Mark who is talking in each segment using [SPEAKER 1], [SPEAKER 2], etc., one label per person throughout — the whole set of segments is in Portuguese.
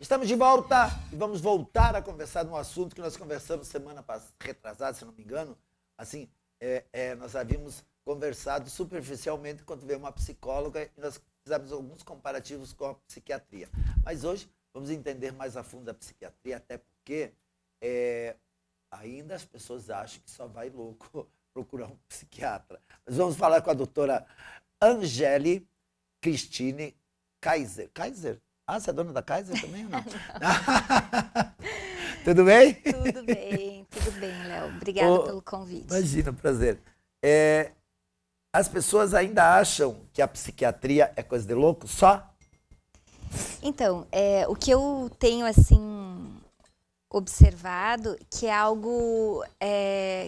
[SPEAKER 1] Estamos de volta e vamos voltar a conversar num assunto que nós conversamos semana retrasada, se não me engano. Assim, nós havíamos conversado superficialmente quando veio uma psicóloga e nós fizemos alguns comparativos com a psiquiatria. Mas hoje vamos entender mais a fundo a psiquiatria, até porque ainda as pessoas acham que só vai louco procurar um psiquiatra. Nós vamos falar com a doutora Angeli Cristine Kaiser. Kaiser? Ah, você é dona da Kaiser também ou não? Tudo bem?
[SPEAKER 2] Tudo bem, Léo. Obrigada pelo convite.
[SPEAKER 1] Imagina, prazer. As pessoas ainda acham que a psiquiatria é coisa de louco só?
[SPEAKER 2] Então, o que eu tenho, assim, observado, que é algo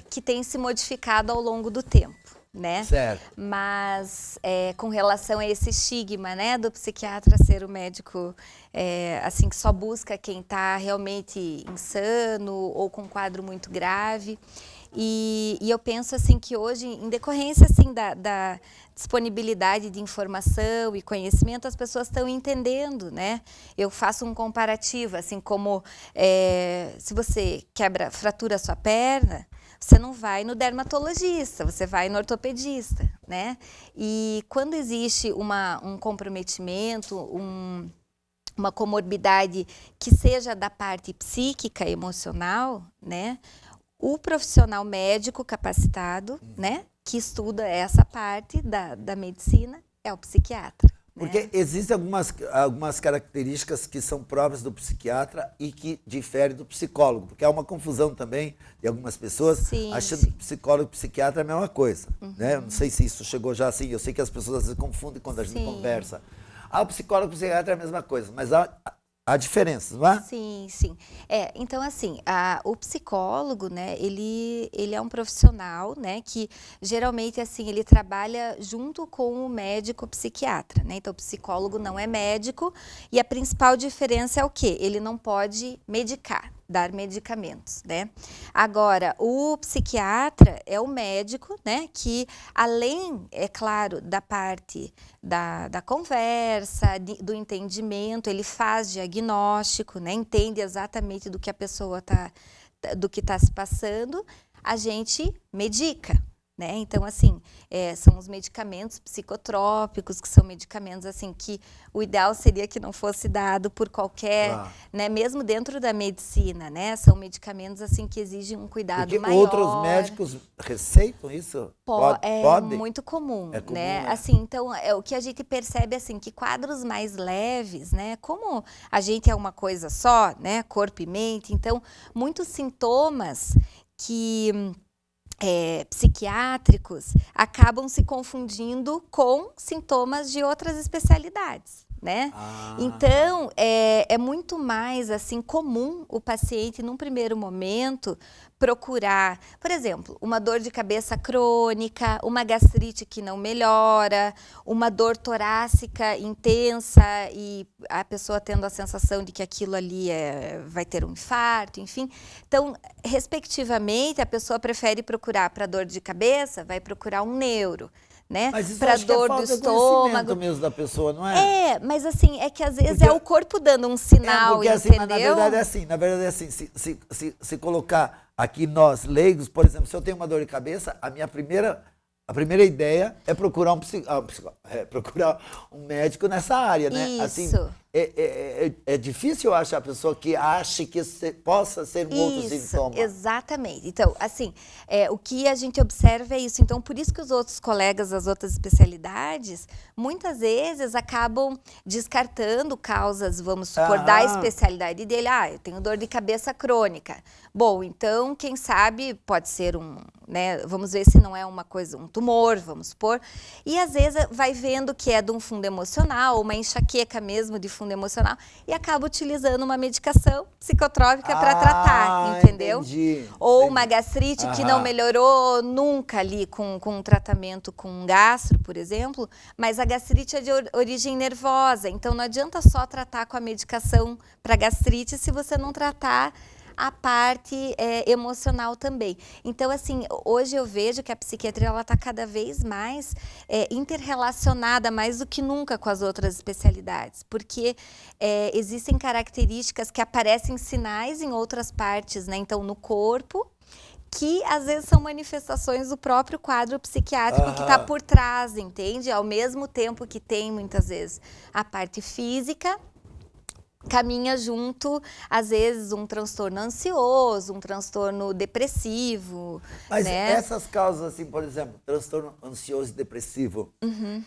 [SPEAKER 2] que tem se modificado ao longo do tempo, né?
[SPEAKER 1] Certo.
[SPEAKER 2] Mas com relação a esse estigma, né, do psiquiatra ser o médico assim, que só busca quem está realmente insano ou com um quadro muito grave. E eu penso assim que hoje, em decorrência assim, da disponibilidade de informação e conhecimento, as pessoas estão entendendo, né? Eu faço um comparativo, assim como se você fratura a sua perna, você não vai no dermatologista, você vai no ortopedista, né? E quando existe um comprometimento, uma comorbidade que seja da parte psíquica, emocional, né? O profissional médico capacitado, né, que estuda essa parte da medicina, é o psiquiatra.
[SPEAKER 1] Porque
[SPEAKER 2] né?
[SPEAKER 1] existem algumas características que são próprias do psiquiatra e que diferem do psicólogo. Porque há uma confusão também de algumas pessoas achando que psicólogo e psiquiatra é a mesma coisa. Né? Eu não sei se isso chegou já assim, eu sei que as pessoas às vezes confundem quando a gente conversa. O psicólogo e o psiquiatra é a mesma coisa, mas há diferenças, não é?
[SPEAKER 2] Sim. Então, assim, o psicólogo, né, ele é um profissional, né, que geralmente, assim, ele trabalha junto com o médico psiquiatra, né? Então, o psicólogo não é médico e a principal diferença é o quê? Ele não pode dar medicamentos, né? Agora, o psiquiatra é o médico, né, que além, é claro, da parte da conversa, do entendimento, ele faz diagnóstico, né, entende exatamente do que a pessoa do que está se passando, a gente medica. Né? Então, assim, são os medicamentos psicotrópicos, que são medicamentos assim que o ideal seria que não fosse dado por qualquer, né? Mesmo dentro da medicina, né? São medicamentos assim que exigem um cuidado maior.
[SPEAKER 1] Outros médicos receitam isso? Pode?
[SPEAKER 2] Muito comum,
[SPEAKER 1] comum,
[SPEAKER 2] né? Assim, então, o que a gente percebe assim que quadros mais leves, né? Como a gente é uma coisa só, né? Corpo e mente, então muitos sintomas que psiquiátricos acabam se confundindo com sintomas de outras especialidades, né? Então, é muito mais assim comum o paciente, num primeiro momento, procurar, por exemplo, uma dor de cabeça crônica, uma gastrite que não melhora, uma dor torácica intensa e a pessoa tendo a sensação de que aquilo ali vai ter um infarto, enfim. Então, respectivamente, a pessoa prefere procurar para dor de cabeça, vai procurar um neuro. Né?
[SPEAKER 1] Mas isso
[SPEAKER 2] para
[SPEAKER 1] que
[SPEAKER 2] dor
[SPEAKER 1] é falta
[SPEAKER 2] do estômago
[SPEAKER 1] mesmo da pessoa, não é?
[SPEAKER 2] Mas assim, é que às vezes é o corpo dando um sinal,
[SPEAKER 1] porque, assim,
[SPEAKER 2] entendeu?
[SPEAKER 1] na verdade é assim, se colocar aqui nós, leigos, por exemplo, se eu tenho uma dor de cabeça, a primeira ideia é procurar procurar um médico nessa área, né?
[SPEAKER 2] Isso.
[SPEAKER 1] Assim, é difícil, eu acho, a pessoa que ache que possa ser um outro sintoma.
[SPEAKER 2] Exatamente. Então, assim, o que a gente observa é isso. Então, por isso que os outros colegas das outras especialidades, muitas vezes acabam descartando causas, vamos supor, da especialidade dele. Eu tenho dor de cabeça crônica. Bom, então, quem sabe pode ser né, vamos ver se não é uma coisa, um tumor, vamos supor. E às vezes vai vendo que é de um fundo emocional, uma enxaqueca mesmo de fundo emocional, e acaba utilizando uma medicação psicotrópica para tratar, entendeu?
[SPEAKER 1] Entendi.
[SPEAKER 2] Ou uma gastrite que não melhorou nunca ali com um tratamento com gastro, por exemplo, mas a gastrite é de origem nervosa, então não adianta só tratar com a medicação para gastrite se você não tratar a parte emocional também. Então, assim, hoje eu vejo que a psiquiatria ela está cada vez mais interrelacionada, mais do que nunca, com as outras especialidades, porque existem características que aparecem sinais em outras partes, né? Então, no corpo, que às vezes são manifestações do próprio quadro psiquiátrico que está por trás, entende? Ao mesmo tempo que tem, muitas vezes, a parte física, caminha junto, às vezes, um transtorno ansioso, um transtorno depressivo.
[SPEAKER 1] Mas
[SPEAKER 2] né?
[SPEAKER 1] essas causas, assim, por exemplo, transtorno ansioso e depressivo,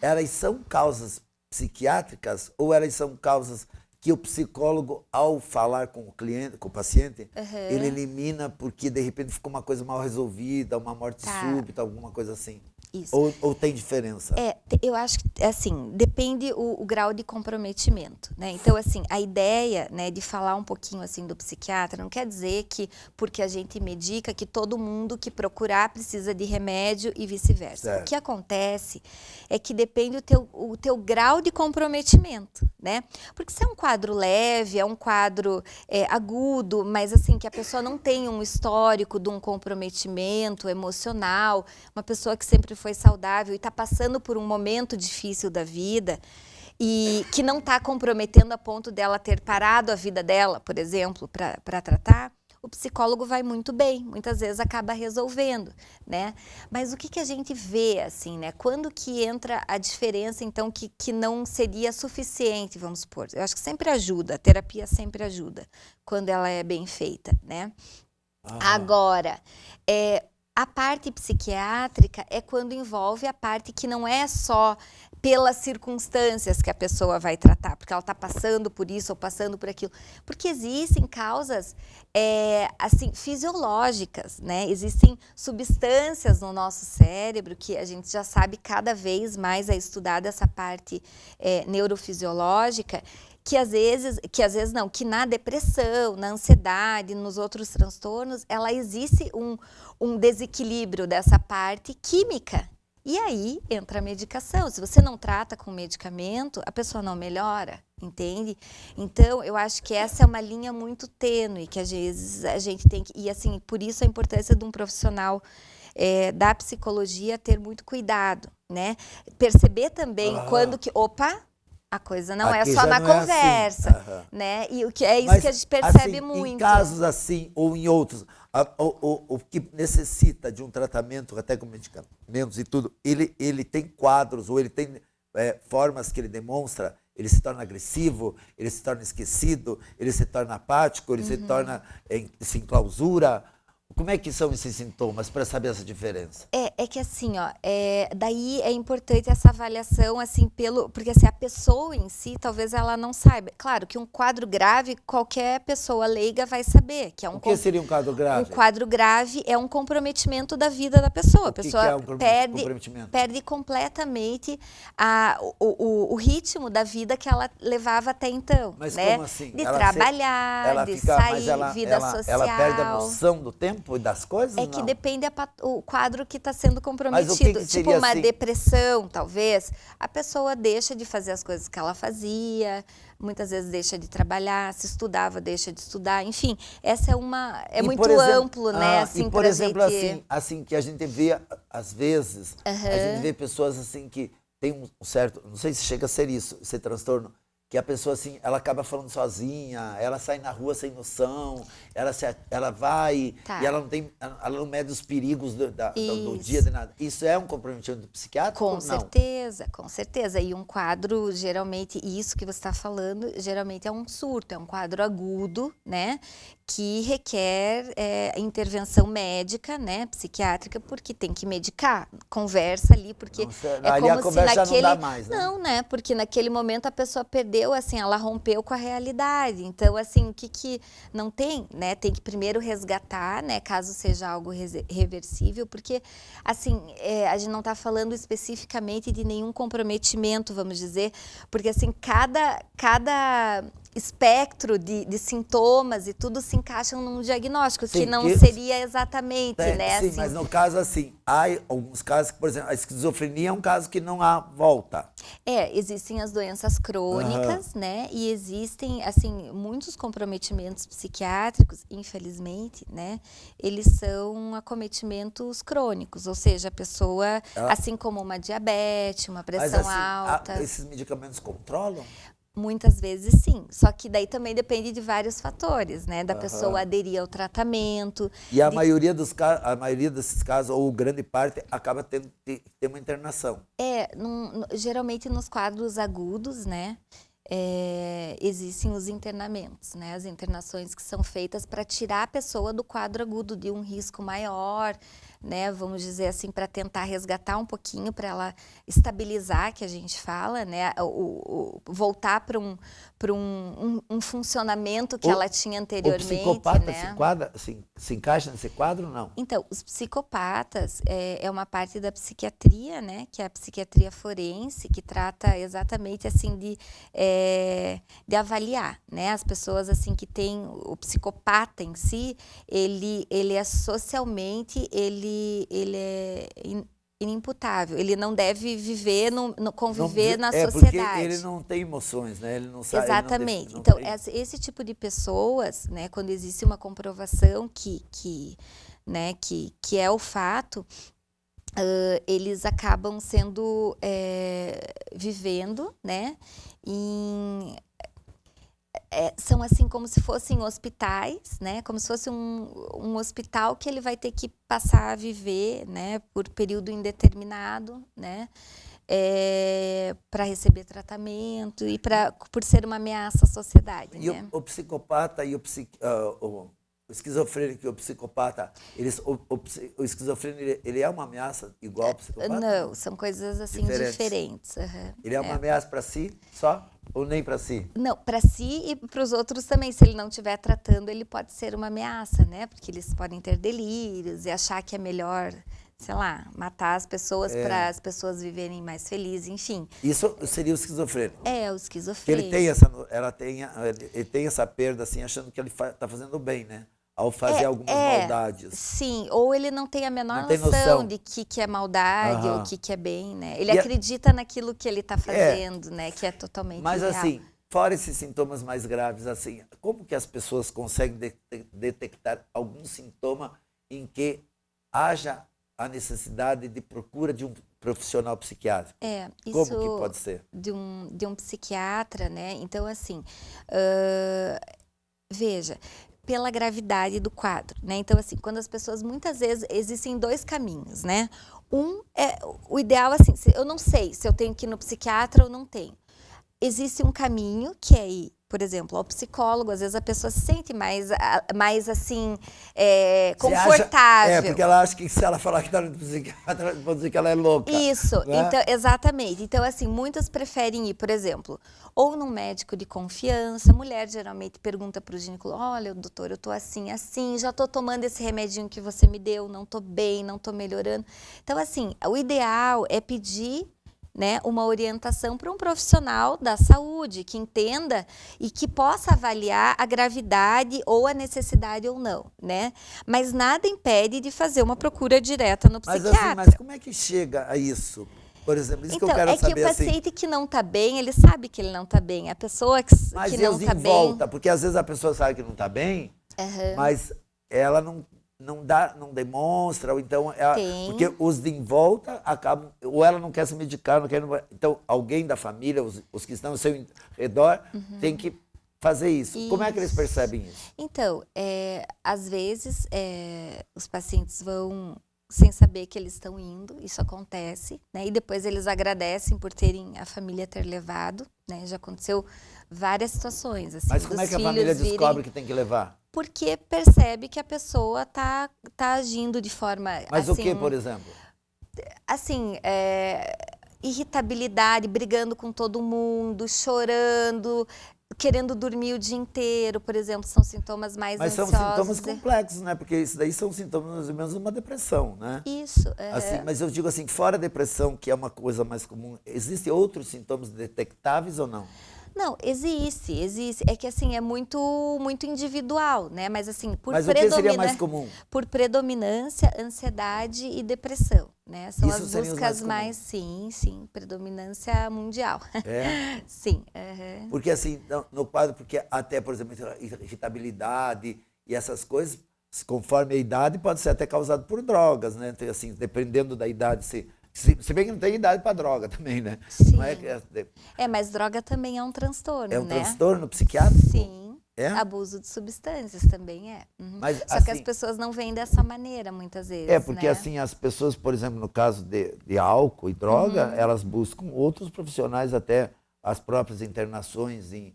[SPEAKER 1] elas são causas psiquiátricas ou elas são causas que o psicólogo, ao falar com o cliente, com o paciente, ele elimina porque de repente ficou uma coisa mal resolvida, uma morte súbita, alguma coisa assim?
[SPEAKER 2] Isso.
[SPEAKER 1] Ou tem diferença?
[SPEAKER 2] Eu acho que, assim, depende o grau de comprometimento, né? Então, assim, a ideia, né, de falar um pouquinho, assim, do psiquiatra não quer dizer que, porque a gente medica, que todo mundo que procurar precisa de remédio e vice-versa. O que acontece é que depende o teu grau de comprometimento, né? Porque se é um quadro leve, é um quadro agudo, mas, assim, que a pessoa não tem um histórico de um comprometimento emocional, uma pessoa que sempre foi saudável e está passando por um momento difícil da vida e que não está comprometendo a ponto dela ter parado a vida dela, por exemplo, para tratar, o psicólogo vai muito bem, muitas vezes acaba resolvendo, né? Mas o que a gente vê, assim, né? Quando que entra a diferença, então, que não seria suficiente, vamos supor? Eu acho que sempre ajuda, a terapia sempre ajuda, quando ela é bem feita, né? Agora, a parte psiquiátrica é quando envolve a parte que não é só pelas circunstâncias que a pessoa vai tratar, porque ela está passando por isso ou passando por aquilo. Porque existem causas, assim, fisiológicas, né? Existem substâncias no nosso cérebro que a gente já sabe cada vez mais a estudar dessa parte neurofisiológica, que na depressão, na ansiedade, nos outros transtornos, ela existe um desequilíbrio dessa parte química. E aí entra a medicação. Se você não trata com medicamento, a pessoa não melhora, entende? Então, eu acho que essa é uma linha muito tênue, que às vezes a gente tem que... E assim, por isso a importância de um profissional da psicologia ter muito cuidado, né? Perceber também quando que... Opa! A coisa não é só na conversa, assim. Né? E isso que a gente percebe
[SPEAKER 1] assim,
[SPEAKER 2] muito.
[SPEAKER 1] Em casos assim, ou em outros, o que necessita de um tratamento, até com medicamentos e tudo, ele tem quadros, ou ele tem formas que ele demonstra, ele se torna agressivo, ele se torna esquecido, ele se torna apático, ele se torna se enclausura. Como é que são esses sintomas, para saber essa diferença?
[SPEAKER 2] É que assim, ó, daí é importante essa avaliação, assim, porque assim, a pessoa em si, talvez ela não saiba. Claro que um quadro grave, qualquer pessoa leiga vai saber. Que é
[SPEAKER 1] o que seria um quadro grave?
[SPEAKER 2] Um quadro grave é um comprometimento da vida da pessoa. A pessoa
[SPEAKER 1] é um comprometimento?
[SPEAKER 2] Perde completamente o ritmo da vida que ela levava até então.
[SPEAKER 1] Mas
[SPEAKER 2] né?
[SPEAKER 1] como assim?
[SPEAKER 2] De trabalhar, de sair, vida social.
[SPEAKER 1] Ela perde a noção do tempo e das coisas?
[SPEAKER 2] É que depende o quadro que está sendo comprometido.
[SPEAKER 1] Mas
[SPEAKER 2] tipo uma
[SPEAKER 1] assim?
[SPEAKER 2] depressão, talvez. A pessoa deixa de fazer as coisas que ela fazia, muitas vezes deixa de trabalhar, se estudava, deixa de estudar. Enfim, essa é muito amplo, né? Assim,
[SPEAKER 1] e por exemplo, assim, que a gente vê, às vezes, a gente vê pessoas assim que tem um certo, não sei se chega a ser isso, esse transtorno, que a pessoa, assim, ela acaba falando sozinha, ela sai na rua sem noção, ela vai e ela não mede os perigos do dia de nada. Isso é um comprometimento psiquiátrico ou não?
[SPEAKER 2] Com certeza. E um quadro, geralmente, isso que você está falando, geralmente é um surto, é um quadro agudo, né? Que requer intervenção médica, né, psiquiátrica, porque tem que medicar, conversa ali, porque
[SPEAKER 1] ali a conversa não dá mais, né?
[SPEAKER 2] Não, né, porque naquele momento a pessoa perdeu, assim, ela rompeu com a realidade. Então, assim, o que não tem, né, tem que primeiro resgatar, né, caso seja algo reversível, porque, assim, a gente não está falando especificamente de nenhum comprometimento, vamos dizer, porque, assim, cada espectro de sintomas e tudo se encaixam num diagnóstico,
[SPEAKER 1] Sim,
[SPEAKER 2] que não
[SPEAKER 1] que-
[SPEAKER 2] seria exatamente, né?
[SPEAKER 1] Sim,
[SPEAKER 2] assim,
[SPEAKER 1] mas no caso assim, há alguns casos que, por exemplo, a esquizofrenia é um caso que não há volta.
[SPEAKER 2] existem as doenças crônicas, né? E existem, assim, muitos comprometimentos psiquiátricos, infelizmente, né? Eles são acometimentos crônicos, ou seja, a pessoa,
[SPEAKER 1] Ela-
[SPEAKER 2] assim como uma diabetes, uma
[SPEAKER 1] Mas
[SPEAKER 2] pressão
[SPEAKER 1] assim,
[SPEAKER 2] alta,
[SPEAKER 1] esses medicamentos controlam?
[SPEAKER 2] muitas vezes sim. Só que daí também depende de vários fatores, né? Da pessoa
[SPEAKER 1] Aham.
[SPEAKER 2] aderir ao tratamento,
[SPEAKER 1] E a
[SPEAKER 2] de
[SPEAKER 1] maioria a maioria desses casos, ou grande parte, acaba tendo que ter uma internação.
[SPEAKER 2] geralmente nos quadros agudos, né? Existem os internamentos, né? As internações que são feitas para tirar a pessoa do quadro agudo de um risco maior, né? Vamos dizer assim, para tentar resgatar um pouquinho, para ela estabilizar, que a gente fala, né? Voltar para um funcionamento que ela tinha
[SPEAKER 1] O
[SPEAKER 2] anteriormente,
[SPEAKER 1] psicopata
[SPEAKER 2] né?
[SPEAKER 1] se encaixa nesse quadro ou não?
[SPEAKER 2] Então, os psicopatas é uma parte da psiquiatria, né? Que é a psiquiatria forense, que trata exatamente assim de avaliar, né? As pessoas assim que têm o psicopata em si, ele é socialmente, ele é inimputável. Ele não deve viver, conviver na
[SPEAKER 1] Porque
[SPEAKER 2] sociedade.
[SPEAKER 1] ele não tem emoções, né? Ele não sabe.
[SPEAKER 2] Exatamente.
[SPEAKER 1] Não
[SPEAKER 2] Então,
[SPEAKER 1] tem-
[SPEAKER 2] esse tipo de pessoas, né, quando existe uma comprovação né, que é o fato, eles acabam sendo, vivendo, né, são assim como se fossem hospitais, né, como se fosse um hospital que ele vai ter que passar a viver, né, por período indeterminado, né, para receber tratamento e por ser uma ameaça à sociedade,
[SPEAKER 1] E
[SPEAKER 2] né?
[SPEAKER 1] o psicopata e o esquizofrênico e o psicopata, o esquizofrênico, ele é uma ameaça igual ao psicopata?
[SPEAKER 2] Não, são coisas assim diferentes. Aham,
[SPEAKER 1] Ele é uma ameaça para si só ou nem para si?
[SPEAKER 2] Não, para si e para os outros também. Se ele não estiver tratando, ele pode ser uma ameaça, né? Porque eles podem ter delírios e achar que é melhor, sei lá, matar as pessoas para as pessoas viverem mais felizes, enfim.
[SPEAKER 1] Isso seria o esquizofrênico.
[SPEAKER 2] O
[SPEAKER 1] Que
[SPEAKER 2] esquizofrênico.
[SPEAKER 1] ele tem essa perda assim, achando que ele está fazendo bem, né? Ao fazer algumas maldades.
[SPEAKER 2] Sim, ou ele não tem a menor
[SPEAKER 1] Não tem
[SPEAKER 2] noção
[SPEAKER 1] noção.
[SPEAKER 2] de que é maldade ou
[SPEAKER 1] Aham.
[SPEAKER 2] que é bem, né? Ele
[SPEAKER 1] E
[SPEAKER 2] acredita naquilo que ele está fazendo, né? Que é totalmente
[SPEAKER 1] Mas
[SPEAKER 2] real.
[SPEAKER 1] assim, fora esses sintomas mais graves, assim, como que as pessoas conseguem detectar algum sintoma em que haja a necessidade de procura de um profissional psiquiátrico?
[SPEAKER 2] Isso
[SPEAKER 1] Como que pode ser?
[SPEAKER 2] de um psiquiatra, né? Então, assim, veja, pela gravidade do quadro, né? Então, assim, quando as pessoas, muitas vezes, existem dois caminhos, né? O ideal, assim, eu não sei se eu tenho que ir no psiquiatra ou não tenho. Existe um caminho que é ir, por exemplo, ao psicólogo. Às vezes a pessoa se sente mais assim, confortável.
[SPEAKER 1] Porque ela acha que se ela falar que está no psiquiatra, vão dizer que ela é louca.
[SPEAKER 2] Isso,
[SPEAKER 1] né?
[SPEAKER 2] então, exatamente. Então, assim, muitas preferem ir, por exemplo, ou num médico de confiança. A mulher geralmente pergunta para o ginecólogo: olha, doutor, eu tô assim, já tô tomando esse remedinho que você me deu, não tô bem, não tô melhorando. Então, assim, o ideal é pedir, né, uma orientação para um profissional da saúde que entenda e que possa avaliar a gravidade ou a necessidade ou não, né? Mas nada impede de fazer uma procura direta no psiquiatra.
[SPEAKER 1] Mas como é que chega a isso? Por exemplo, isso
[SPEAKER 2] Então,
[SPEAKER 1] que eu quero
[SPEAKER 2] é que
[SPEAKER 1] saber
[SPEAKER 2] o
[SPEAKER 1] assim.
[SPEAKER 2] paciente que não está bem, ele sabe que ele não está bem. A pessoa que
[SPEAKER 1] Mas
[SPEAKER 2] não
[SPEAKER 1] os
[SPEAKER 2] está
[SPEAKER 1] em
[SPEAKER 2] bem...
[SPEAKER 1] volta, porque às vezes a pessoa sabe que não está bem, mas ela não demonstra, ou então porque os de em volta acabam, ou ela não quer se medicar, então alguém da família, os que estão ao seu redor, tem que fazer isso. Como é que eles percebem isso?
[SPEAKER 2] Então, às vezes os pacientes vão sem saber que eles estão indo, isso acontece, né? E depois eles agradecem por terem a família ter levado, né? Já aconteceu várias situações, assim.
[SPEAKER 1] Mas como é que a família descobre que tem que levar?
[SPEAKER 2] Porque percebe que a pessoa tá agindo de forma...
[SPEAKER 1] Mas
[SPEAKER 2] assim,
[SPEAKER 1] o que, por exemplo?
[SPEAKER 2] Assim, irritabilidade, brigando com todo mundo, chorando, querendo dormir o dia inteiro, por exemplo, são sintomas mais ansiosos.
[SPEAKER 1] Mas são sintomas complexos, né? Porque isso daí são sintomas mais ou menos de uma depressão, né?
[SPEAKER 2] Isso.
[SPEAKER 1] Assim, mas eu digo assim, fora a depressão, que é uma coisa mais comum, existem outros sintomas detectáveis ou não?
[SPEAKER 2] Não, existe. É que assim, é muito individual, né? Mas assim,
[SPEAKER 1] Mas o que seria mais comum?
[SPEAKER 2] por predominância, ansiedade e depressão, né? São
[SPEAKER 1] Isso
[SPEAKER 2] as
[SPEAKER 1] seriam os mais
[SPEAKER 2] buscas mais, sim, predominância mundial.
[SPEAKER 1] É?
[SPEAKER 2] Sim, aham.
[SPEAKER 1] Porque assim, no quadro, porque até, por exemplo, irritabilidade e essas coisas, conforme a idade, pode ser até causado por drogas, né? Então, assim, dependendo da idade, se bem que não tem idade para droga também, né? Não é,
[SPEAKER 2] Sim.
[SPEAKER 1] que
[SPEAKER 2] Mas droga também é um
[SPEAKER 1] é
[SPEAKER 2] transtorno,
[SPEAKER 1] um
[SPEAKER 2] né?
[SPEAKER 1] transtorno psiquiátrico?
[SPEAKER 2] Sim.
[SPEAKER 1] É?
[SPEAKER 2] Abuso de substâncias também é. Uhum.
[SPEAKER 1] Mas,
[SPEAKER 2] Só que as
[SPEAKER 1] assim,
[SPEAKER 2] pessoas não veem dessa maneira, muitas vezes,
[SPEAKER 1] porque
[SPEAKER 2] né?
[SPEAKER 1] assim, as pessoas, por exemplo, no caso de álcool e droga,
[SPEAKER 2] Uhum.
[SPEAKER 1] elas buscam outros profissionais, até as próprias internações em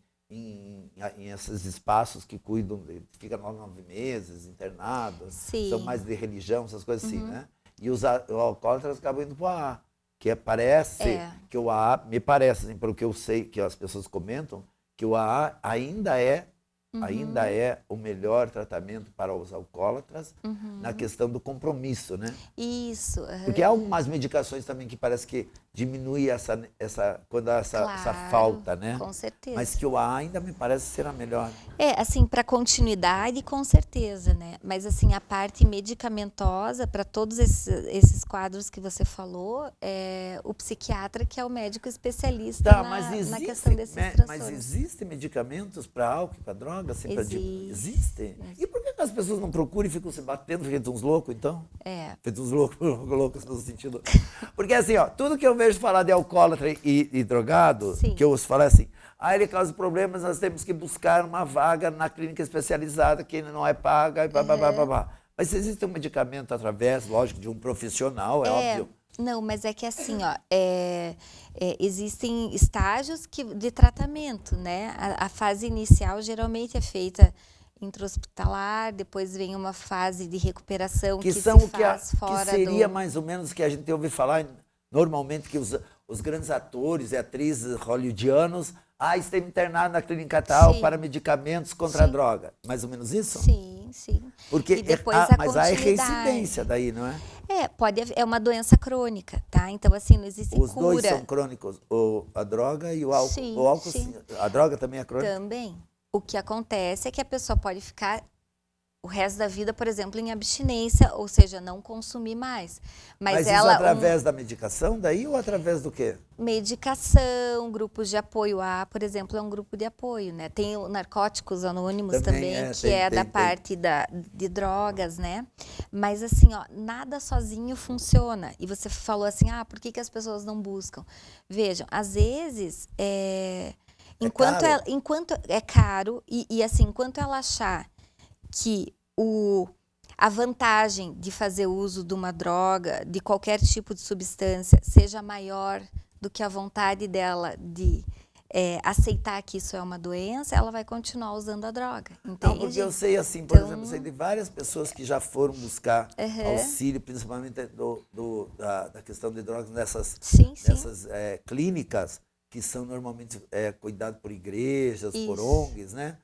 [SPEAKER 1] esses espaços que cuidam, fica 9 meses internados,
[SPEAKER 2] Sim.
[SPEAKER 1] são mais de religião, essas coisas assim, né? E os alcoólatras acabam indo para o AA, que parece que o AA, me parece, assim, pelo que eu sei, que as pessoas comentam, que o AA ainda é o melhor tratamento para os alcoólatras na questão do compromisso, né?
[SPEAKER 2] Isso.
[SPEAKER 1] Porque há algumas medicações também que parece que diminui quando há essa
[SPEAKER 2] Claro,
[SPEAKER 1] falta, né?
[SPEAKER 2] com certeza.
[SPEAKER 1] Mas que o AA ainda me parece ser a melhor.
[SPEAKER 2] Assim, para continuidade, com certeza, né? Mas, assim, a parte medicamentosa, para todos esses quadros que você falou, é o psiquiatra que é o médico especialista na questão desses transtornos.
[SPEAKER 1] Mas existem medicamentos para álcool e para droga? Assim, existe? E por que as pessoas não procuram e ficam se batendo, feito uns loucos, então? Feito uns loucos no sentido... Porque, assim, ó, tudo que eu vejo falar de alcoólatra e drogado,
[SPEAKER 2] Sim.
[SPEAKER 1] que eu ouço falar assim, ele causa problemas, nós temos que buscar uma vaga na clínica especializada que não é paga e blá. Mas se existe um medicamento através, lógico, de um profissional, é óbvio.
[SPEAKER 2] Não, mas é que assim, ó, existem estágios de tratamento, né? A fase inicial geralmente é feita intra-hospitalar, depois vem uma fase de recuperação que
[SPEAKER 1] são
[SPEAKER 2] se faz fora
[SPEAKER 1] que seria mais ou menos que a gente ouve falar normalmente que os grandes atores e atrizes hollywoodianos esteve internado na clínica tal para medicamentos contra a droga. Mais ou menos isso?
[SPEAKER 2] Sim.
[SPEAKER 1] Porque
[SPEAKER 2] E depois
[SPEAKER 1] mas há reincidência daí, não é?
[SPEAKER 2] É uma doença crônica, tá? Então, assim, não existe cura.
[SPEAKER 1] Os dois são crônicos, a droga e o álcool.
[SPEAKER 2] Sim,
[SPEAKER 1] o álcool,
[SPEAKER 2] sim.
[SPEAKER 1] A droga também é crônica?
[SPEAKER 2] Também. O que acontece é que a pessoa pode ficar o resto da vida, por exemplo, em abstinência, ou seja, não consumir mais. Mas
[SPEAKER 1] isso através da medicação daí ou através do quê?
[SPEAKER 2] Medicação, grupos de apoio. Por exemplo, é um grupo de apoio, né? Tem o Narcóticos Anônimos também que é da parte de drogas, né? Mas assim, ó, nada sozinho funciona. E você falou assim, por que as pessoas não buscam? Vejam, às vezes, enquanto é caro e assim, enquanto ela achar que a vantagem de fazer uso de uma droga, de qualquer tipo de substância, seja maior do que a vontade dela de aceitar que isso é uma doença, ela vai continuar usando a droga, entende?
[SPEAKER 1] Não, porque eu sei assim, por exemplo, eu sei de várias pessoas que já foram buscar auxílio, principalmente da questão de drogas nessas clínicas, que são normalmente cuidadas por igrejas, por ONGs, né?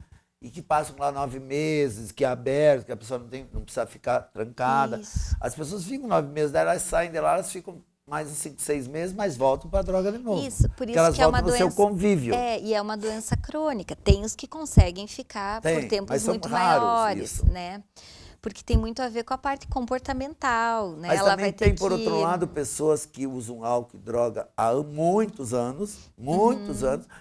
[SPEAKER 1] E que passam lá 9 meses, que é aberto, que a pessoa não precisa ficar trancada.
[SPEAKER 2] Isso.
[SPEAKER 1] As pessoas ficam 9 meses, daí elas saem de lá, elas ficam mais uns 5, 6 meses, mas voltam para a droga de novo.
[SPEAKER 2] Isso, por isso
[SPEAKER 1] elas
[SPEAKER 2] que é
[SPEAKER 1] voltam
[SPEAKER 2] uma
[SPEAKER 1] no
[SPEAKER 2] doença,
[SPEAKER 1] seu convívio.
[SPEAKER 2] E é uma doença crônica. Tem os que conseguem ficar por tempos muito maiores, né? Porque tem muito a ver com a parte comportamental, né?
[SPEAKER 1] Mas
[SPEAKER 2] ela
[SPEAKER 1] também
[SPEAKER 2] vai ter
[SPEAKER 1] tem, por outro lado, pessoas que usam álcool e droga há muitos anos,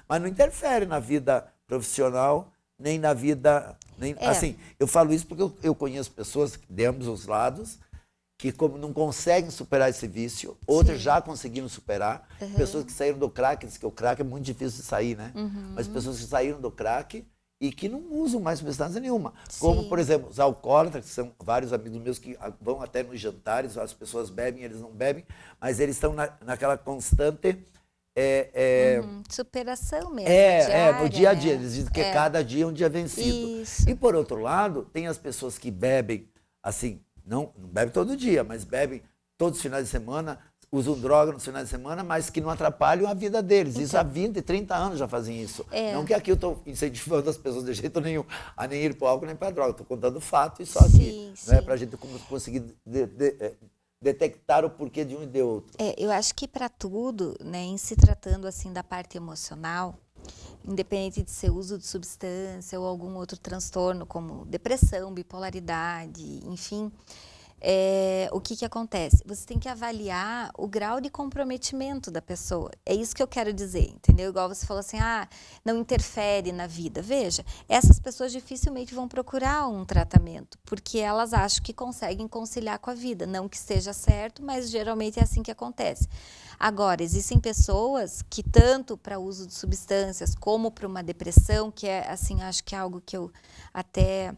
[SPEAKER 1] mas não interfere na vida profissional, nem na vida... Assim, eu falo isso porque eu conheço pessoas de ambos os lados que como não conseguem superar esse vício, outras já conseguiram superar. Pessoas que saíram do crack, dizem que o crack é muito difícil de sair, né? Mas pessoas que saíram do crack e que não usam mais substância nenhuma. Como, por exemplo, os alcoólatras, que são vários amigos meus que vão até nos jantares, as pessoas bebem, eles não bebem, mas eles estão naquela constante...
[SPEAKER 2] superação mesmo.
[SPEAKER 1] No dia a dia. Eles dizem que cada dia é um dia vencido.
[SPEAKER 2] Isso.
[SPEAKER 1] E por outro lado, tem as pessoas que bebem, assim, não bebem todo dia, mas bebem todos os finais de semana, usam droga nos finais de semana, mas que não atrapalham a vida deles. Isso há 20, 30 anos já fazem isso. Não que aqui eu estou incentivando as pessoas de jeito nenhum a nem ir para o álcool nem para a droga. Estou contando fato e só aqui. Né, para a gente conseguir detectar o porquê de um e de outro.
[SPEAKER 2] Eu acho que para tudo, né, em se tratando assim da parte emocional, independente de ser uso de substância ou algum outro transtorno, como depressão, bipolaridade, enfim, o que acontece? Você tem que avaliar o grau de comprometimento da pessoa. É isso que eu quero dizer, entendeu? Igual você falou assim, não interfere na vida. Veja, essas pessoas dificilmente vão procurar um tratamento, porque elas acham que conseguem conciliar com a vida. Não que esteja certo, mas geralmente é assim que acontece. Agora, existem pessoas que tanto para uso de substâncias como para uma depressão, que é assim, acho que é algo que eu até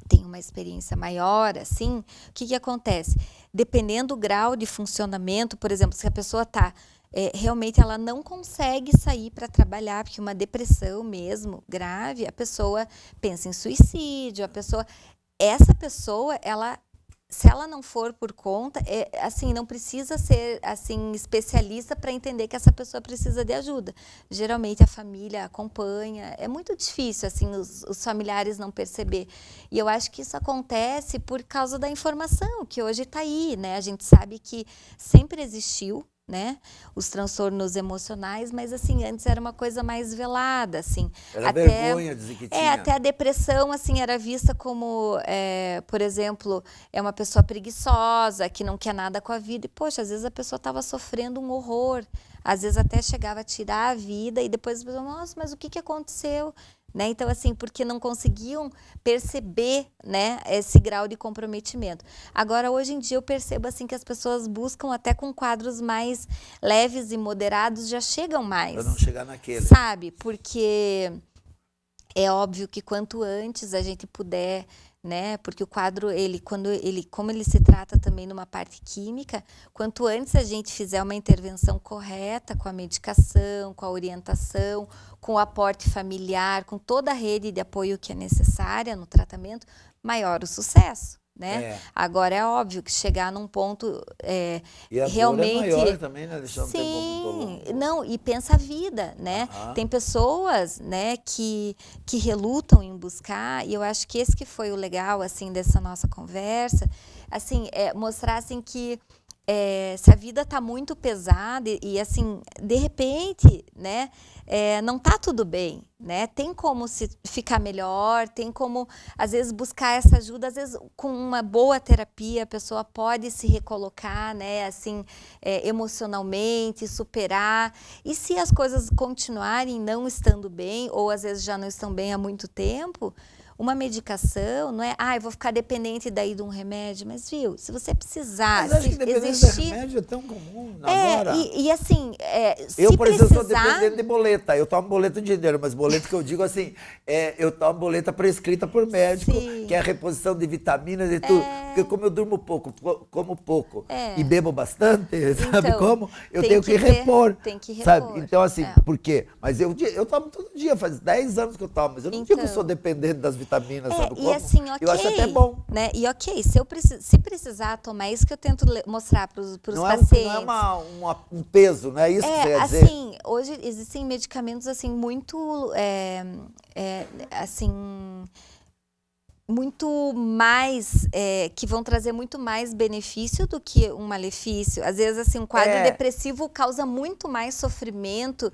[SPEAKER 2] tem uma experiência maior, assim, o que acontece? Dependendo do grau de funcionamento, por exemplo, se a pessoa está, realmente ela não consegue sair para trabalhar, porque uma depressão mesmo grave, a pessoa pensa em suicídio, essa pessoa, se ela não for por conta, assim, não precisa ser assim especialista para entender que essa pessoa precisa de ajuda. Geralmente a família acompanha. É muito difícil assim os familiares não perceber. E eu acho que isso acontece por causa da informação que hoje está aí, né? A gente sabe que sempre existiu, né, os transtornos emocionais, mas assim, antes era uma coisa mais velada, assim.
[SPEAKER 1] Era vergonha dizer que tinha.
[SPEAKER 2] Até a depressão, assim, era vista como, por exemplo, é uma pessoa preguiçosa, que não quer nada com a vida. E, poxa, às vezes a pessoa estava sofrendo um horror, às vezes até chegava a tirar a vida e depois as pessoas, nossa, mas o que aconteceu? Né? Então, assim, porque não conseguiam perceber, né, esse grau de comprometimento. Agora, hoje em dia, eu percebo assim, que as pessoas buscam até com quadros mais leves e moderados, já chegam mais.
[SPEAKER 1] Para não chegar naquele.
[SPEAKER 2] Sabe? Porque é óbvio que quanto antes a gente puder, né? Porque o quadro, como ele se trata também numa parte química, quanto antes a gente fizer uma intervenção correta com a medicação, com a orientação, com o aporte familiar, com toda a rede de apoio que é necessária no tratamento, maior o sucesso, né? Agora é óbvio que chegar num ponto
[SPEAKER 1] e a
[SPEAKER 2] realmente
[SPEAKER 1] dor é maior também, né? Deixar um tempo muito longo.
[SPEAKER 2] Não, e pensa a vida, né? Tem pessoas, né, que relutam em buscar, e eu acho que esse que foi o legal, assim, dessa nossa conversa, assim, mostrar, assim, que se a vida está muito pesada e, assim, de repente, né, não está tudo bem, né? Tem como se ficar melhor, tem como, às vezes, buscar essa ajuda, às vezes, com uma boa terapia, a pessoa pode se recolocar, né, assim, emocionalmente, superar. E se as coisas continuarem não estando bem, ou às vezes já não estão bem há muito tempo, uma medicação, não é, eu vou ficar dependente daí de um remédio, mas viu, se você precisar,
[SPEAKER 1] mas acho que dependência de remédio é tão comum agora.
[SPEAKER 2] E assim,
[SPEAKER 1] eu, por exemplo, sou dependente de boleta, eu tomo boleta de dinheiro, mas boleta que eu digo assim, eu tomo boleta prescrita por médico, que é a reposição de vitaminas e tudo, porque como eu durmo pouco, como pouco e bebo bastante, sabe
[SPEAKER 2] então,
[SPEAKER 1] como? Eu tenho que repor,
[SPEAKER 2] tem que repor,
[SPEAKER 1] sabe? Então assim, por quê? Mas eu tomo todo dia, faz 10 anos que eu tomo, mas eu não digo que eu sou dependente das vitaminas, sabe como?
[SPEAKER 2] Assim, okay,
[SPEAKER 1] eu acho até bom.
[SPEAKER 2] Né? E se precisar tomar, isso que eu tento mostrar para os pacientes.
[SPEAKER 1] Não é um peso, não é isso que você quer dizer?
[SPEAKER 2] Assim, hoje existem medicamentos assim, muito, assim, muito mais, que vão trazer muito mais benefício do que um malefício. Às vezes, assim, um quadro depressivo causa muito mais sofrimento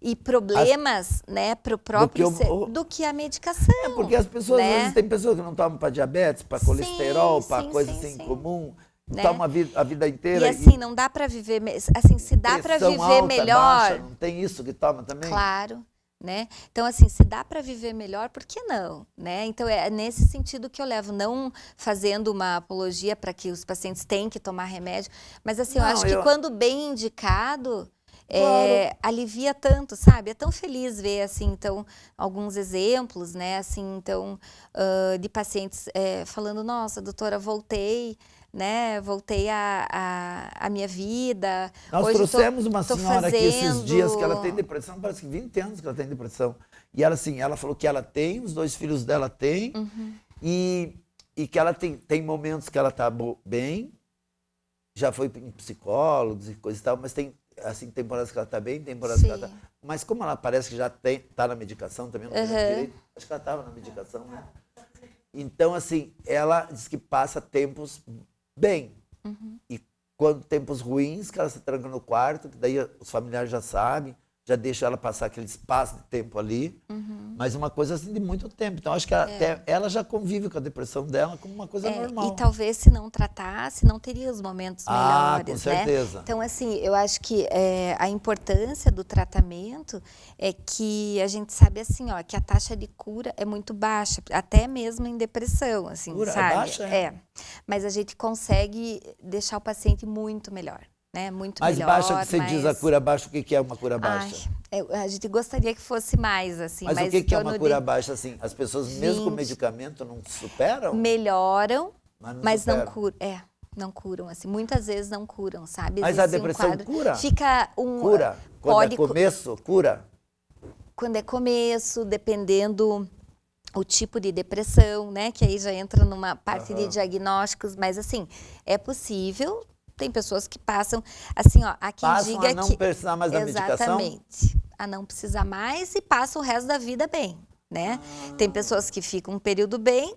[SPEAKER 2] e problemas, né, para o próprio do que a medicação.
[SPEAKER 1] Porque as pessoas, às vezes, tem pessoas que não tomam para diabetes, para colesterol, para coisas assim comum,
[SPEAKER 2] né?
[SPEAKER 1] Tomam a vida inteira.
[SPEAKER 2] E assim, não dá para viver, assim, se dá para viver
[SPEAKER 1] alta,
[SPEAKER 2] melhor.
[SPEAKER 1] Baixa, não tem isso que toma também?
[SPEAKER 2] Claro. Né? Então, assim, se dá para viver melhor, por que não? Né? Então, é nesse sentido que eu levo, não fazendo uma apologia para que os pacientes tenham que tomar remédio, mas assim, eu acho que quando bem indicado, claro, alivia tanto, sabe? É tão feliz ver, assim, então, alguns exemplos, né, assim, então, de pacientes falando, nossa, doutora, voltei, né, voltei a minha vida.
[SPEAKER 1] Nós
[SPEAKER 2] hoje
[SPEAKER 1] trouxemos uma senhora aqui esses dias que ela tem depressão, parece que 20 anos que ela tem depressão. E ela, assim, ela falou que ela tem, os 2 filhos dela têm, e que ela tem momentos que ela tá bem, já foi em psicólogos e coisa e tal, mas tem, assim, temporadas que ela tá bem, temporadas que ela tá... Mas como ela parece que já tá na medicação também, não lembro direito, acho que ela tava na medicação, né? Então, assim, ela diz que passa tempos bem. E quando tempos ruins, que ela se tranca no quarto, que daí os familiares já sabem, já deixa ela passar aquele espaço de tempo ali, mas uma coisa assim de muito tempo. Então, acho que até ela já convive com a depressão dela como uma coisa normal.
[SPEAKER 2] E talvez se não tratasse, não teria os momentos melhores,
[SPEAKER 1] com certeza.
[SPEAKER 2] né? Então, assim, eu acho que a importância do tratamento é que a gente sabe, assim, ó, que a taxa de cura é muito baixa, até mesmo em depressão, assim,
[SPEAKER 1] Cura é
[SPEAKER 2] sabe?
[SPEAKER 1] baixa?
[SPEAKER 2] Mas a gente consegue deixar o paciente muito melhor. Né? Muito
[SPEAKER 1] Mais
[SPEAKER 2] melhor,
[SPEAKER 1] baixa que você diz a cura baixa, o que é uma cura baixa?
[SPEAKER 2] A gente gostaria que fosse mais, assim.
[SPEAKER 1] Mas o que é uma cura baixa, assim? As pessoas, mesmo com medicamento, não superam?
[SPEAKER 2] Melhoram, mas não
[SPEAKER 1] superam.
[SPEAKER 2] curam. Não curam, assim. Muitas vezes não curam, sabe?
[SPEAKER 1] Mas a depressão cura?
[SPEAKER 2] Fica
[SPEAKER 1] Cura? Quando é começo, cura?
[SPEAKER 2] Quando é começo, dependendo o tipo de depressão, né? Que aí já entra numa parte de diagnósticos. Mas, assim, é possível. Tem pessoas que passam, assim, ó, há quem
[SPEAKER 1] Passam
[SPEAKER 2] diga
[SPEAKER 1] a não
[SPEAKER 2] que
[SPEAKER 1] precisar mais da medicação?
[SPEAKER 2] Exatamente, a não precisar mais e passam o resto da vida bem, né? Tem pessoas que ficam um período bem,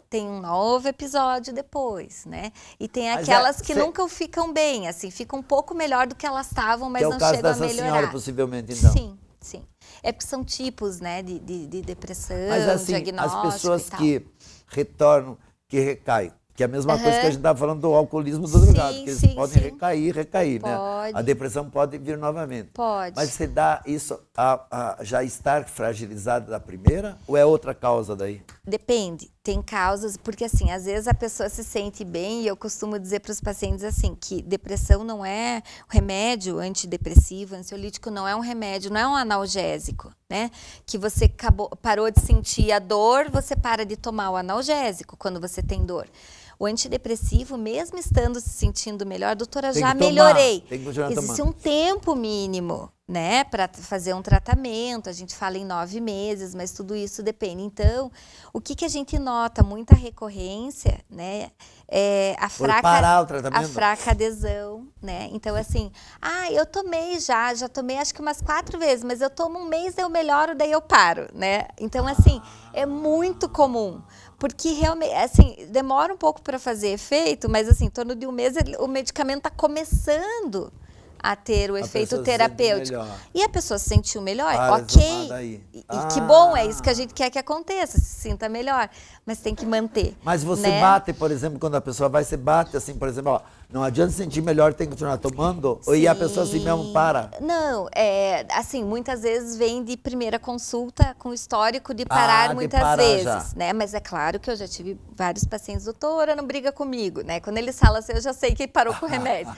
[SPEAKER 2] tem um novo episódio depois, né? E tem aquelas que nunca ficam bem, assim, ficam um pouco melhor do que elas estavam, mas não chegam a melhorar.
[SPEAKER 1] Que é o caso dessa senhora, possivelmente, então.
[SPEAKER 2] Sim. É porque são tipos, né, de depressão,
[SPEAKER 1] mas, assim,
[SPEAKER 2] diagnóstico
[SPEAKER 1] as pessoas
[SPEAKER 2] e tal.
[SPEAKER 1] que retornam, que recaem, que é a mesma coisa que a gente estava falando do alcoolismo do drogado, que eles podem recair, né? A depressão pode vir novamente.
[SPEAKER 2] Pode.
[SPEAKER 1] Mas você dá isso a já estar fragilizado da primeira ou é outra causa daí?
[SPEAKER 2] Depende. Tem causas, porque assim, às vezes a pessoa se sente bem e eu costumo dizer para os pacientes assim, que depressão não é remédio antidepressivo, ansiolítico não é um remédio, não é um analgésico, né? Que você parou de sentir a dor, você para de tomar o analgésico quando você tem dor. O antidepressivo, mesmo estando se sentindo melhor, doutora, já melhorei. Existe um tempo mínimo, né, para fazer um tratamento. A gente fala em 9 meses, mas tudo isso depende. Então, o que a gente nota? Muita recorrência, né? A fraca adesão, né? Então, assim, eu tomei já tomei acho que umas 4 vezes, mas eu tomo um mês, eu melhoro, daí eu paro, né? Então, assim, é muito comum. Porque realmente, assim, demora um pouco para fazer efeito, mas assim, em torno de um mês o medicamento está começando a ter o efeito terapêutico. E a pessoa se sentiu melhor, ok. E que bom, é isso que a gente quer que aconteça, se sinta melhor. Mas tem que manter.
[SPEAKER 1] Mas você bate, por exemplo, quando a pessoa vai, você bate assim, por exemplo, ó, não adianta se sentir melhor, tem que continuar tomando? Sim. E a pessoa assim mesmo para?
[SPEAKER 2] Não, assim, muitas vezes vem de primeira consulta com histórico de parar muitas vezes, né? Mas é claro que eu já tive vários pacientes, doutora, não briga comigo, né? Quando eles falam assim, eu já sei que parou com o remédio.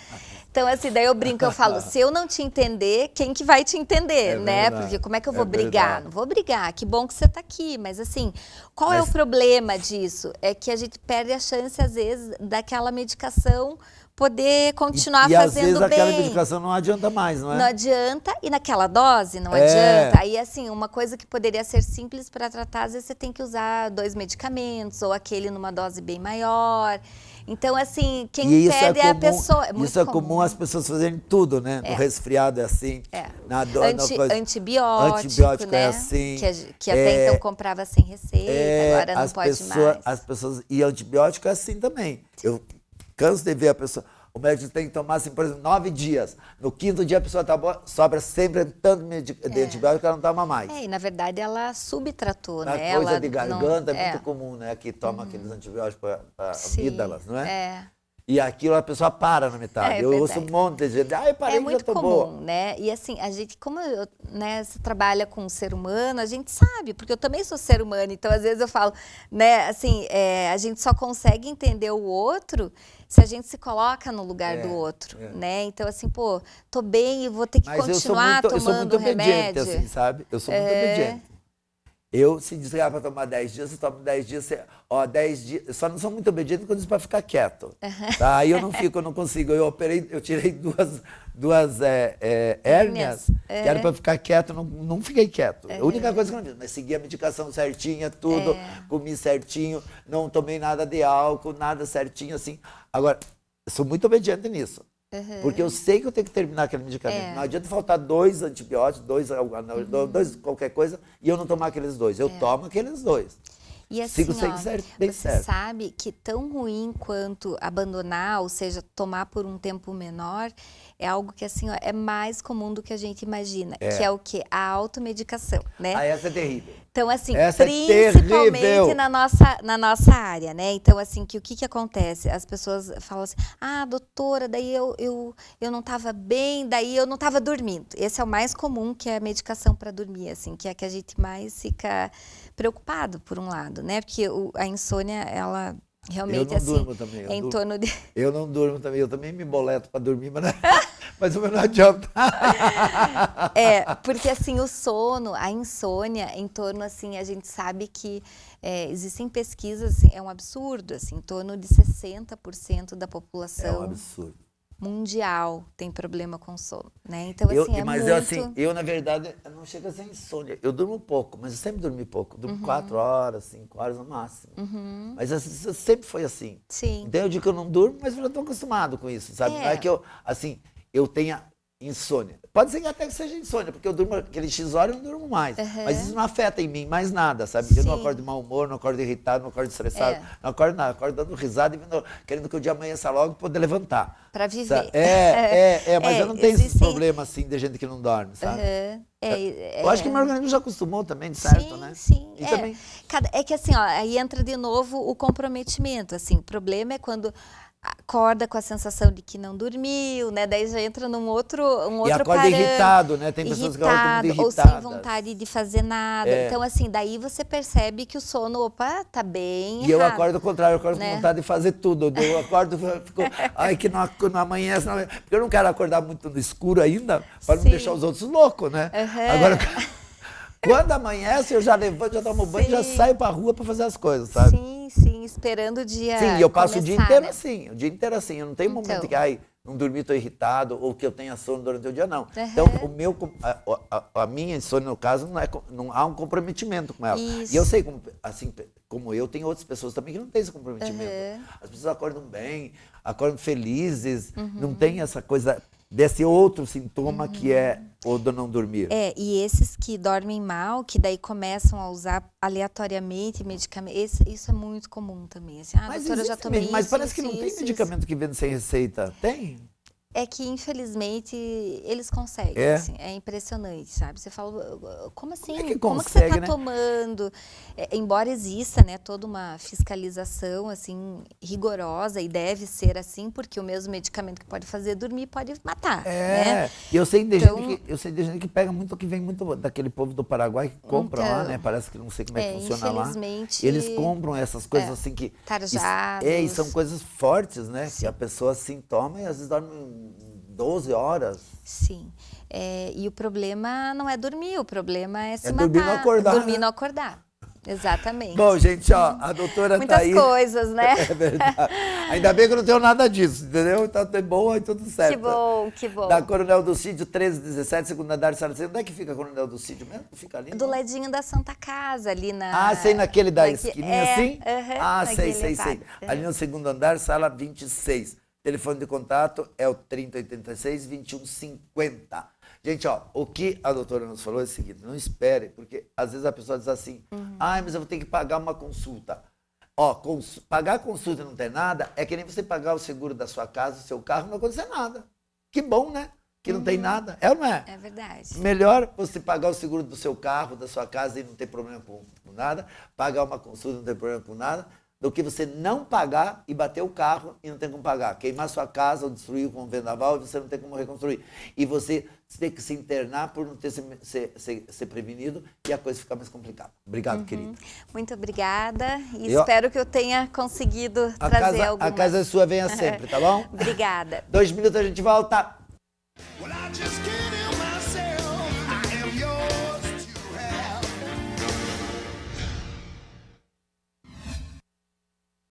[SPEAKER 2] Então, assim, daí eu brinco, eu falo, se eu não te entender, quem que vai te entender, né?
[SPEAKER 1] Verdade,
[SPEAKER 2] porque como é que eu vou brigar? Não vou brigar, que bom que você está aqui, mas assim, qual é o problema disso? É que a gente perde a chance, às vezes, daquela medicação poder continuar
[SPEAKER 1] fazendo
[SPEAKER 2] bem.
[SPEAKER 1] E às vezes aquela medicação não adianta mais, não é?
[SPEAKER 2] Não adianta, e naquela dose não adianta. Aí, assim, uma coisa que poderia ser simples para tratar, às vezes você tem que usar 2 medicamentos, ou aquele numa dose bem maior. Então, assim, quem perde é a pessoa.
[SPEAKER 1] Isso é comum as pessoas fazerem tudo, né? No resfriado é assim.
[SPEAKER 2] Antibiótico, né?
[SPEAKER 1] É assim.
[SPEAKER 2] Que até então comprava sem receita, agora não pode mais.
[SPEAKER 1] As pessoas, e antibiótico é assim também. Eu canso de ver a pessoa. O médico tem que tomar, assim, por exemplo, 9 dias. No 5º dia a pessoa tá boa, sobra sempre tanto de antibiótico que ela não toma mais.
[SPEAKER 2] E na verdade ela subtratou, né?
[SPEAKER 1] Coisa de garganta é muito comum, né? Que toma aqueles antibióticos para amígdalas, não é? E aquilo a pessoa para na metade. Eu ouço um monte de gente, eu parei,
[SPEAKER 2] muito
[SPEAKER 1] já tô
[SPEAKER 2] comum,
[SPEAKER 1] boa.
[SPEAKER 2] né? E assim, a gente, como você trabalha com o ser humano, a gente sabe, porque eu também sou ser humano, então às vezes eu falo, né, assim, a gente só consegue entender o outro se a gente se coloca no lugar do outro, né? Então, assim, pô, tô bem e vou ter que continuar tomando remédio.
[SPEAKER 1] Eu sou muito obediente, assim, sabe? Eu sou muito obediente. Eu, se desligar para tomar 10 dias, eu tomo 10 dias, 10 dias. Eu só não sou muito obediente quando isso para ficar quieto. Tá? Aí eu não fico, eu não consigo. Eu tirei duas hérnias, que era para ficar quieto, não fiquei quieto. A única coisa que eu não fiz, mas segui a medicação certinha, tudo, comi certinho, não tomei nada de álcool, nada certinho, assim. Agora, eu sou muito obediente nisso. Porque eu sei que eu tenho que terminar aquele medicamento. Não adianta faltar 2 antibióticos, 2 qualquer coisa, e eu não tomar aqueles 2. Eu tomo aqueles 2.
[SPEAKER 2] E assim,
[SPEAKER 1] Sigo bem
[SPEAKER 2] você
[SPEAKER 1] certo.
[SPEAKER 2] sabe que tão ruim quanto abandonar, ou seja, tomar por um tempo menor, é algo que assim, ó, é mais comum do que a gente imagina, que é o quê? A automedicação, né?
[SPEAKER 1] Ah, essa é terrível.
[SPEAKER 2] Então, assim,
[SPEAKER 1] Essa é
[SPEAKER 2] principalmente
[SPEAKER 1] terrível.
[SPEAKER 2] na nossa área, né? Então, assim, o que acontece? As pessoas falam assim, doutora, daí eu não estava bem, daí eu não estava dormindo. Esse é o mais comum, que é a medicação para dormir, assim, que é a que a gente mais fica preocupado, por um lado, né? Porque a insônia, ela realmente,
[SPEAKER 1] Eu não
[SPEAKER 2] assim,
[SPEAKER 1] durmo também.
[SPEAKER 2] é em torno de...
[SPEAKER 1] Eu não durmo também. Eu também me boleto para dormir, mas o meu não adianta.
[SPEAKER 2] Porque assim, o sono, a insônia, em torno, assim, a gente sabe que existem pesquisas, assim, é um absurdo, assim, em torno de 60% da
[SPEAKER 1] É um
[SPEAKER 2] população
[SPEAKER 1] absurdo.
[SPEAKER 2] mundial tem problema com sono, né? Então, assim,
[SPEAKER 1] Eu, na verdade, eu não chego a ser insônia. Eu durmo pouco, mas eu sempre dormi pouco. Durmo 4 horas, 5 horas no máximo. Mas assim, sempre foi assim.
[SPEAKER 2] Sim.
[SPEAKER 1] Então eu digo que eu não durmo, mas eu já estou acostumado com isso, sabe? Não é que eu, assim, eu tenha insônia. Pode ser que até que seja insônia, porque eu durmo aquele X horas e não durmo mais. Mas isso não afeta em mim mais nada, sabe? Eu não acordo de mau humor, não acordo irritado, não acordo estressado, não acordo nada. Acordo dando risada e querendo que o dia amanheça logo para poder levantar.
[SPEAKER 2] Para viver.
[SPEAKER 1] Mas eu não tenho esse problema assim de gente que não dorme, sabe? Eu acho que meu organismo já acostumou também, de certo, né?
[SPEAKER 2] Sim,
[SPEAKER 1] E também...
[SPEAKER 2] É que assim, ó, aí entra de novo o comprometimento, assim, o problema é quando acorda com a sensação de que não dormiu, né? Daí já entra num outro
[SPEAKER 1] E acorda irritado, né? Tem pessoas que acordam muito irritadas.
[SPEAKER 2] Ou sem vontade de fazer nada. Então, assim, daí você percebe que o sono, tá bem
[SPEAKER 1] E eu
[SPEAKER 2] errado,
[SPEAKER 1] acordo ao contrário, eu acordo
[SPEAKER 2] né?
[SPEAKER 1] com vontade de fazer tudo. Eu acordo e fico, ai, que não amanhece. Porque eu não quero acordar muito no escuro ainda, para não deixar os outros loucos, né? Agora, quando amanhece, eu já levanto, já tomo banho, já saio pra rua para fazer as coisas, sabe?
[SPEAKER 2] Sim, esperando o dia
[SPEAKER 1] Sim, eu passo
[SPEAKER 2] começar,
[SPEAKER 1] o dia inteiro
[SPEAKER 2] né?
[SPEAKER 1] assim, o dia inteiro assim. Eu não tenho momento que, não dormi, estou irritado, ou que eu tenha sono durante o dia, não. Então, a minha insônia, no caso, não há um comprometimento com ela.
[SPEAKER 2] Isso.
[SPEAKER 1] E eu sei, como eu, tem outras pessoas também que não têm esse comprometimento. As pessoas acordam bem, acordam felizes, não tem essa coisa desse outro sintoma que é o do não dormir.
[SPEAKER 2] E esses que dormem mal, que daí começam a usar aleatoriamente medicamentos, isso é muito comum também. Assim,
[SPEAKER 1] Mas
[SPEAKER 2] doutora, eu já tomei
[SPEAKER 1] mas
[SPEAKER 2] isso,
[SPEAKER 1] parece que não tem medicamento que vende sem receita. Tem?
[SPEAKER 2] É que, infelizmente, eles conseguem, assim, é impressionante, sabe? Você fala, como assim?
[SPEAKER 1] Como é que
[SPEAKER 2] como que
[SPEAKER 1] consegue,
[SPEAKER 2] você está
[SPEAKER 1] né?
[SPEAKER 2] tomando? Embora exista, né, toda uma fiscalização, assim, rigorosa, e deve ser assim, porque o mesmo medicamento que pode fazer dormir pode matar, né?
[SPEAKER 1] E eu sei de gente que pega muito, que vem muito daquele povo do Paraguai que compra lá, né? Parece que não sei como é que funciona lá.
[SPEAKER 2] Infelizmente,
[SPEAKER 1] Eles compram essas coisas assim que...
[SPEAKER 2] tarjados.
[SPEAKER 1] E são coisas fortes, né? Que a pessoa assim toma e às vezes dorme 12 horas.
[SPEAKER 2] Sim. E o problema não é dormir, o problema é se matar.
[SPEAKER 1] Dormir e não acordar.
[SPEAKER 2] Dormir e não acordar. Exatamente.
[SPEAKER 1] Bom, gente, ó, a doutora
[SPEAKER 2] Muitas
[SPEAKER 1] tá aí.
[SPEAKER 2] Muitas coisas, né?
[SPEAKER 1] É verdade. Ainda bem que eu não tenho nada disso, entendeu? Então tá boa e tudo certo.
[SPEAKER 2] Que bom, que bom.
[SPEAKER 1] Da Coronel do Cídio, 1317, segundo andar, sala 6. Onde é que fica a Coronel do Cídio mesmo? Fica ali?
[SPEAKER 2] Do ladinho da Santa Casa, ali na...
[SPEAKER 1] sei naquele da esquininha assim? Sei.
[SPEAKER 2] Levado.
[SPEAKER 1] Ali no segundo andar, sala 26. Telefone de contato é o 3086-2150. Gente, ó, o que a doutora nos falou é o seguinte, não espere, porque às vezes a pessoa diz assim, mas eu vou ter que pagar uma consulta. Ó, pagar a consulta e não ter nada, é que nem você pagar o seguro da sua casa, do seu carro, não acontecer nada. Que bom, né? Que não tem nada. É ou não é?
[SPEAKER 2] É verdade.
[SPEAKER 1] Melhor você pagar o seguro do seu carro, da sua casa e não ter problema com nada, pagar uma consulta e não ter problema com nada, do que você não pagar e bater o carro e não tem como pagar. Queimar sua casa ou destruir com um vendaval e você não tem como reconstruir. E você tem que se internar por não ter ser prevenido e a coisa fica mais complicada. Obrigado, querido.
[SPEAKER 2] Muito obrigada e espero que eu tenha conseguido trazer alguma...
[SPEAKER 1] A casa é sua, venha sempre, tá bom?
[SPEAKER 2] Obrigada.
[SPEAKER 1] 2 minutos a gente volta.